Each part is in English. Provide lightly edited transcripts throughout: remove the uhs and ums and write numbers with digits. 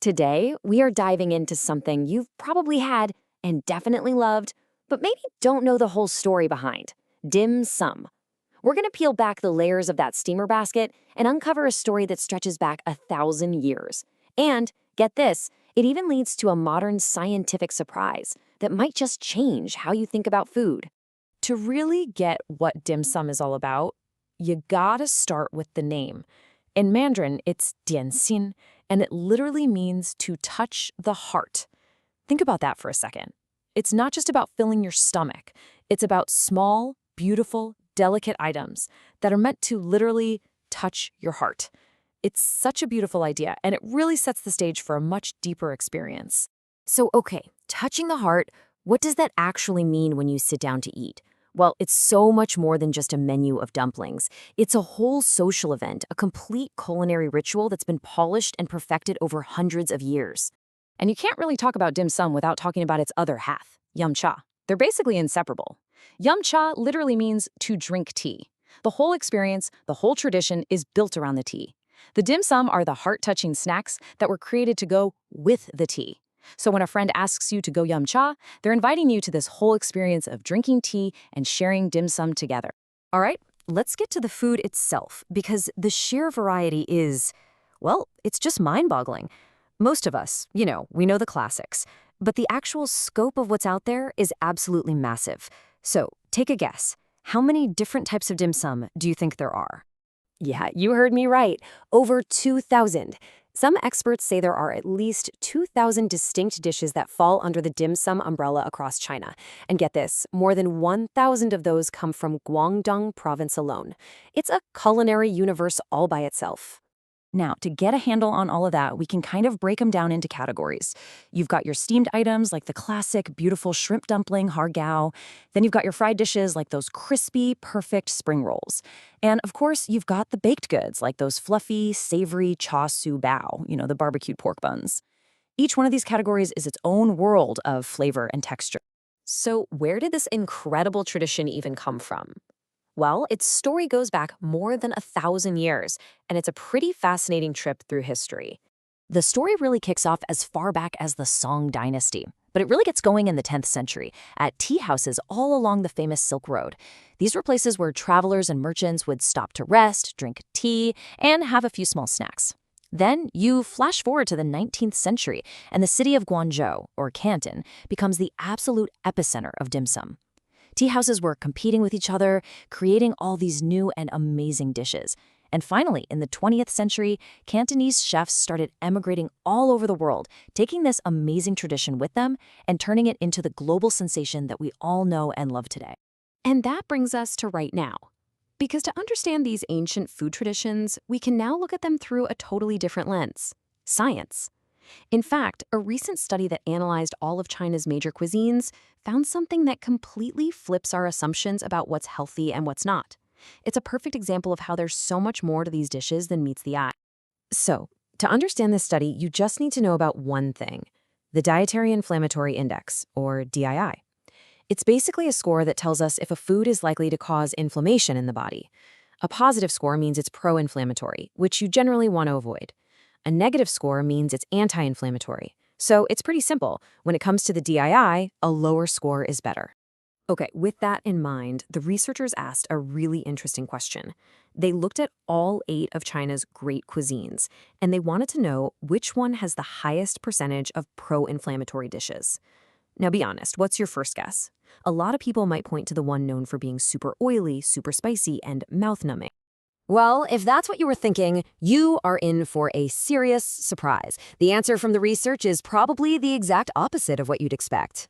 Today, we are diving into something you've probably had and definitely loved, but maybe don't know the whole story behind: dim sum. We're going to peel back the layers of that steamer basket and uncover a story that stretches back 1,000 years. And, get this, it even leads to a modern scientific surprise that might just change how you think about food. To really get what dim sum is all about, you gotta start with the name. In Mandarin, it's dianxin, and it literally means to touch the heart. Think about that for a second. It's not just about filling your stomach. It's about small, beautiful, delicate items that are meant to literally touch your heart. It's such a beautiful idea, and it really sets the stage for a much deeper experience. So, okay, touching the heart, what does that actually mean when you sit down to eat? Well, it's so much more than just a menu of dumplings. It's a whole social event, a complete culinary ritual that's been polished and perfected over hundreds of years. And you can't really talk about dim sum without talking about its other half, yum cha. They're basically inseparable. Yum cha literally means to drink tea. The whole experience, the whole tradition is built around the tea. The dim sum are the heart-touching snacks that were created to go with the tea. So when a friend asks you to go yum cha, they're inviting you to this whole experience of drinking tea and sharing dim sum together. All right, let's get to the food itself, because the sheer variety is, well, it's just mind-boggling. Most of us, we know the classics, but the actual scope of what's out there is absolutely massive. So take a guess. How many different types of dim sum do you think there are? Yeah, you heard me right. Over 2,000. Some experts say there are at least 2,000 distinct dishes that fall under the dim sum umbrella across China. And get this, more than 1,000 of those come from Guangdong province alone. It's a culinary universe all by itself. Now, to get a handle on all of that, we can kind of break them down into categories. You've got your steamed items like the classic, beautiful shrimp dumpling, har gao. Then you've got your fried dishes like those crispy, perfect spring rolls. And of course, you've got the baked goods like those fluffy, savory cha su bao, the barbecued pork buns. Each one of these categories is its own world of flavor and texture. So where did this incredible tradition even come from? Well, its story goes back more than 1,000 years, and it's a pretty fascinating trip through history. The story really kicks off as far back as the Song Dynasty, but it really gets going in the 10th century at tea houses all along the famous Silk Road. These were places where travelers and merchants would stop to rest, drink tea, and have a few small snacks. Then you flash forward to the 19th century, and the city of Guangzhou, or Canton, becomes the absolute epicenter of dim sum. Tea houses were competing with each other, creating all these new and amazing dishes. And finally, in the 20th century, Cantonese chefs started emigrating all over the world, taking this amazing tradition with them and turning it into the global sensation that we all know and love today. And that brings us to right now. Because to understand these ancient food traditions, we can now look at them through a totally different lens: science. In fact, a recent study that analyzed all of China's major cuisines found something that completely flips our assumptions about what's healthy and what's not. It's a perfect example of how there's so much more to these dishes than meets the eye. So, to understand this study, you just need to know about one thing: the Dietary Inflammatory Index, or DII. It's basically a score that tells us if a food is likely to cause inflammation in the body. A positive score means it's pro-inflammatory, which you generally want to avoid. A negative score means it's anti-inflammatory. So it's pretty simple. When it comes to the DII, a lower score is better. Okay, with that in mind, the researchers asked a really interesting question. They looked at all 8 of China's great cuisines, and they wanted to know which one has the highest percentage of pro-inflammatory dishes. Now be honest, what's your first guess? A lot of people might point to the one known for being super oily, super spicy, and mouth-numbing. Well, if that's what you were thinking, you are in for a serious surprise. The answer from the research is probably the exact opposite of what you'd expect.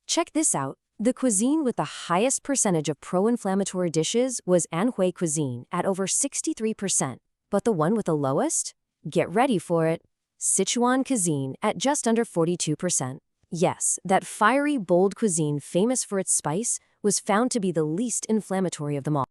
Check this out. The cuisine with the highest percentage of pro-inflammatory dishes was Anhui cuisine at over 63%. But the one with the lowest? Get ready for it. Sichuan cuisine at just under 42%. Yes, that fiery, bold cuisine famous for its spice was found to be the least inflammatory of them all.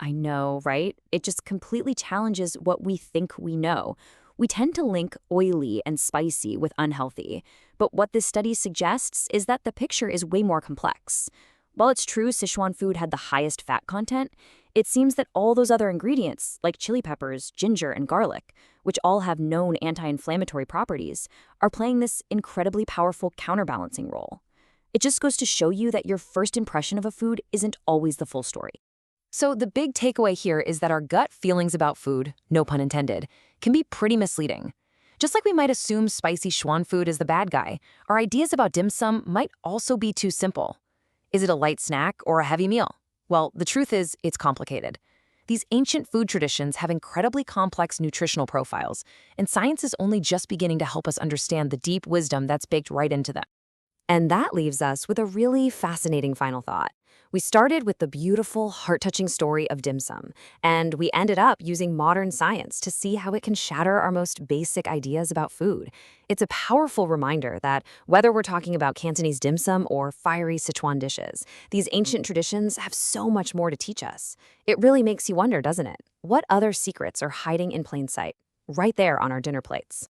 I know, right? It just completely challenges what we think we know. We tend to link oily and spicy with unhealthy. But what this study suggests is that the picture is way more complex. While it's true Sichuan food had the highest fat content, It seems that all those other ingredients, like chili peppers, ginger, and garlic, which all have known anti-inflammatory properties, are playing this incredibly powerful counterbalancing role. It just goes to show you that your first impression of a food isn't always the full story. So the big takeaway here is that our gut feelings about food, no pun intended, can be pretty misleading. Just like we might assume spicy Sichuan food is the bad guy, our ideas about dim sum might also be too simple. Is it a light snack or a heavy meal? Well, the truth is, it's complicated. These ancient food traditions have incredibly complex nutritional profiles, and science is only just beginning to help us understand the deep wisdom that's baked right into them. And that leaves us with a really fascinating final thought. We started with the beautiful, heart-touching story of dim sum, and we ended up using modern science to see how it can shatter our most basic ideas about food. It's a powerful reminder that whether we're talking about Cantonese dim sum or fiery Sichuan dishes, these ancient traditions have so much more to teach us. It really makes you wonder, doesn't it? What other secrets are hiding in plain sight, right there on our dinner plates?